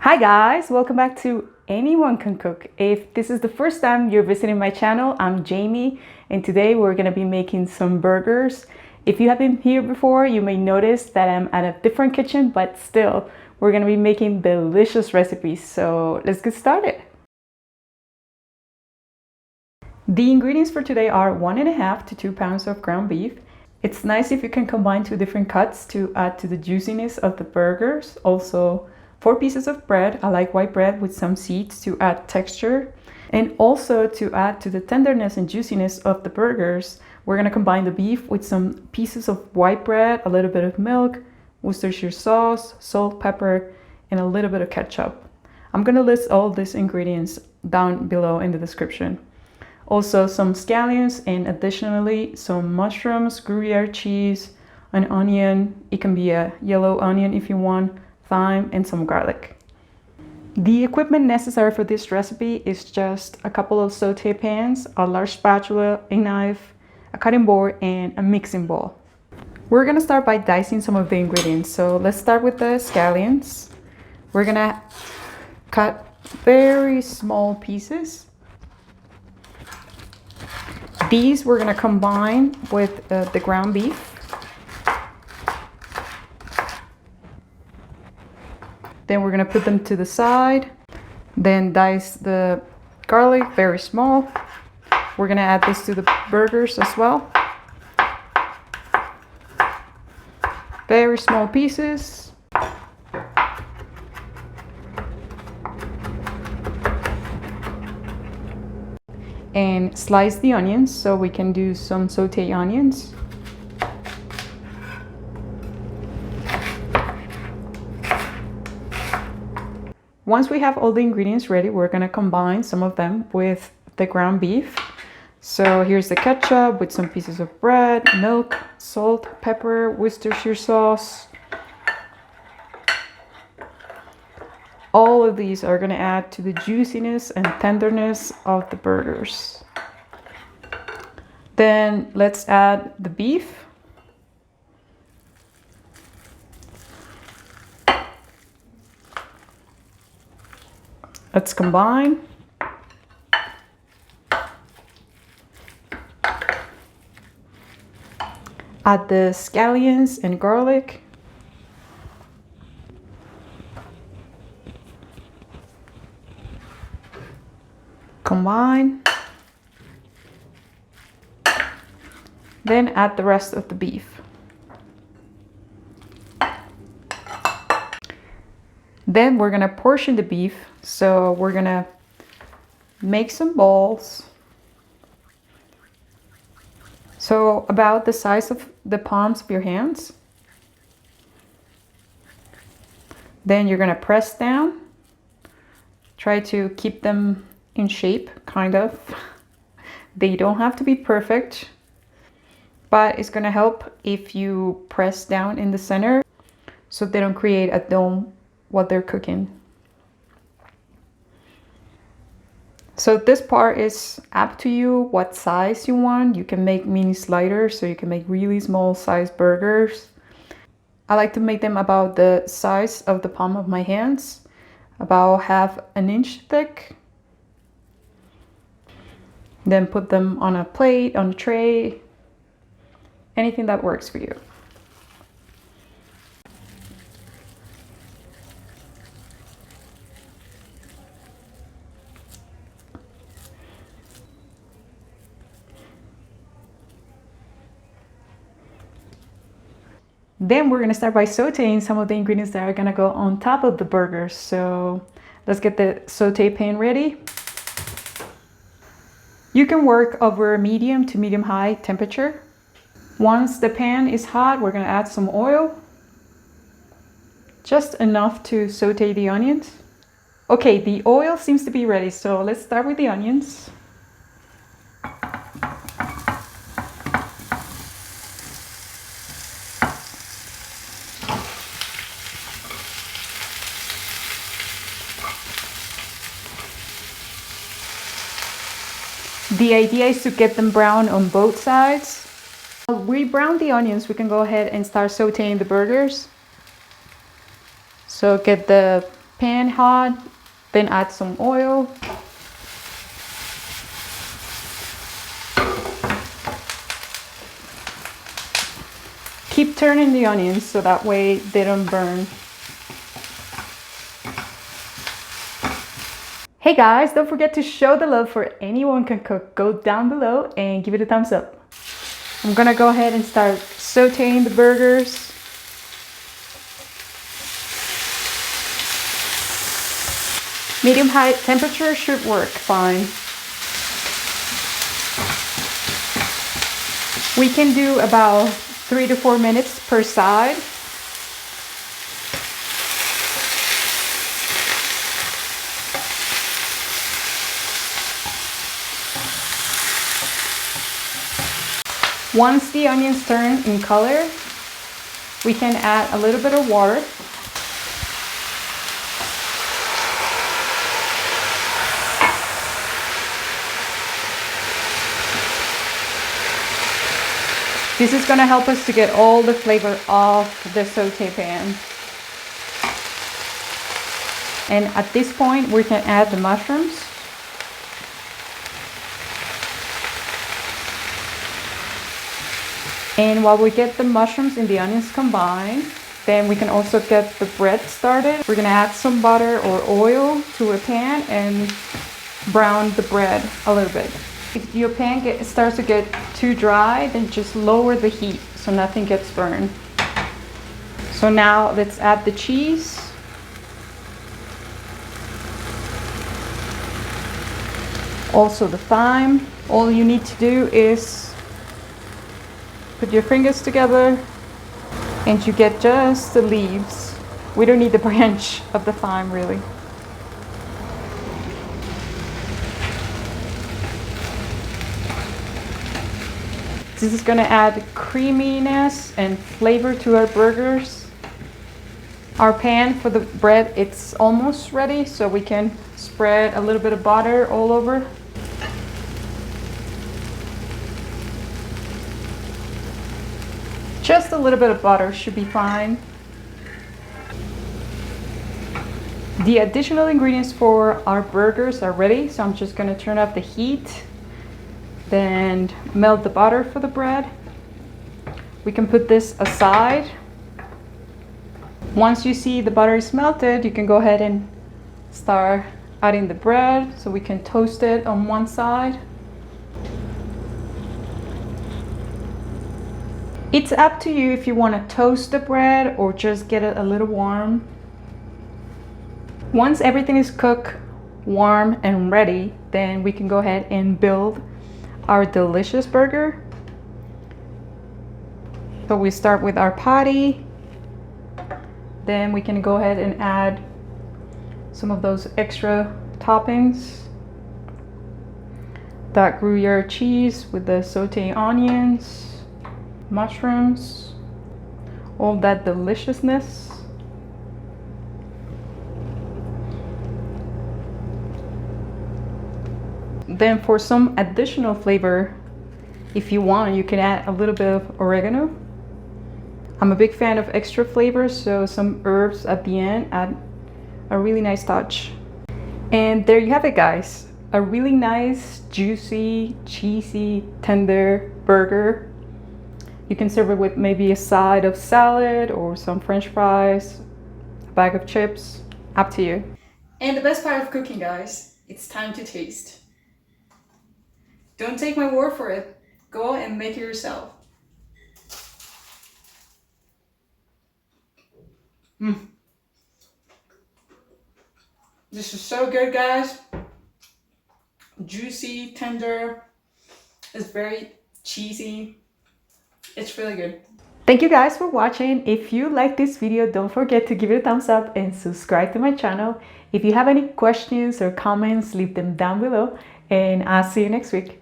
Hi guys, welcome back to Anyone Can Cook. If this is the first time you're visiting my channel, I'm Jamie, and today we're gonna be making some burgers. If you have been here before, you may notice that I'm at a different kitchen, but still, we're gonna be making delicious recipes. So let's get started. The ingredients for today are 1.5 to 2 pounds of ground beef. It's nice if you can combine two different cuts to add to the juiciness of the burgers. Also, 4 pieces of bread. I like white bread with some seeds to add texture. And also to add to the tenderness and juiciness of the burgers, we're gonna combine the beef with some pieces of white bread, a little bit of milk, Worcestershire sauce, salt, pepper, and a little bit of ketchup. I'm gonna list all these ingredients down below in the description. Also some scallions, and additionally some mushrooms, Gruyere cheese, an onion. It can be a yellow onion if you want, thyme, and some garlic. The equipment necessary for this recipe is just a couple of saute pans, a large spatula, a knife, a cutting board, and a mixing bowl. We're gonna start by dicing some of the ingredients. So let's start with the scallions. We're gonna cut very small pieces. These we're gonna combine with the ground beef. Then we're gonna put them to the side. Then dice the garlic very small. We're gonna add this to the burgers as well. Very small pieces. And slice the onions so we can do some saute onions. Once we have all the ingredients ready, we're gonna combine some of them with the ground beef. So here's the ketchup with some pieces of bread, milk, salt, pepper, Worcestershire sauce. All of these are gonna add to the juiciness and tenderness of the burgers. Then let's add the beef. Let's combine. Add the scallions and garlic. Combine. Then add the rest of the beef. Then we're gonna portion the beef. So we're gonna make some balls. So about the size of the palms of your hands. Then you're gonna press down. Try to keep them in shape, kind of. They don't have to be perfect, but it's gonna help if you press down in the center so they don't create a dome while they're cooking. So this part is up to you what size you want. You can make mini sliders, so you can make really small size burgers. I like to make them about the size of the palm of my hands, about 1/2 inch thick. Then put them on a plate, on a tray, anything that works for you. Then we're gonna start by sauteing some of the ingredients that are gonna go on top of the burgers. So let's get the saute pan ready. You can work over medium to medium high temperature. Once the pan is hot, we're gonna add some oil. Just enough to saute the onions. Okay, the oil seems to be ready, so let's start with the onions. The idea is to get them brown on both sides. While we brown the onions, we can go ahead and start sauteing the burgers. So get the pan hot, then add some oil. Keep turning the onions so that way they don't burn. Hey guys, don't forget to show the love for Anyone Can Cook. Go down below and give it a thumbs up. I'm gonna go ahead and start sauteing the burgers. Medium-high temperature should work fine. We can do about 3 to 4 minutes per side. Once the onions turn in color, we can add a little bit of water. This is going to help us to get all the flavor off the saute pan. And at this point, we can add the mushrooms. And while we get the mushrooms and the onions combined, then we can also get the bread started. We're going to add some butter or oil to a pan and brown the bread a little bit. If your pan starts to get too dry, then just lower the heat so nothing gets burned. So now let's add the cheese. Also the thyme. All you need to do is put your fingers together and you get just the leaves. We don't need the branch of the thyme really. This is going to add creaminess and flavor to our burgers. Our pan for the bread, it's almost ready, so we can spread a little bit of butter all over. Just a little bit of butter should be fine. The additional ingredients for our burgers are ready, so I'm just going to turn up the heat. Then melt the butter for the bread. We can put this aside. Once you see the butter is melted, you can go ahead and start adding the bread so we can toast it on one side. It's up to you if you want to toast the bread or just get it a little warm. Once everything is cooked, warm and ready, then we can go ahead and build our delicious burger. So we start with our patty, then we can go ahead and add some of those extra toppings. That Gruyere cheese with the sauteed onions, mushrooms, all that deliciousness. Then for some additional flavor, if you want, you can add a little bit of oregano. I'm a big fan of extra flavors, so some herbs at the end add a really nice touch. And there you have it, guys. A really nice, juicy, cheesy, tender burger. You can serve it with maybe a side of salad or some French fries, a bag of chips, up to you. And the best part of cooking, guys, it's time to taste. Don't take my word for it. Go and make it yourself. This is so good, guys. Juicy, tender. It's very cheesy. It's really good. Thank you guys for watching. If you like this video, don't forget to give it a thumbs up and subscribe to my channel. If you have any questions or comments, leave them down below, and I'll see you next week.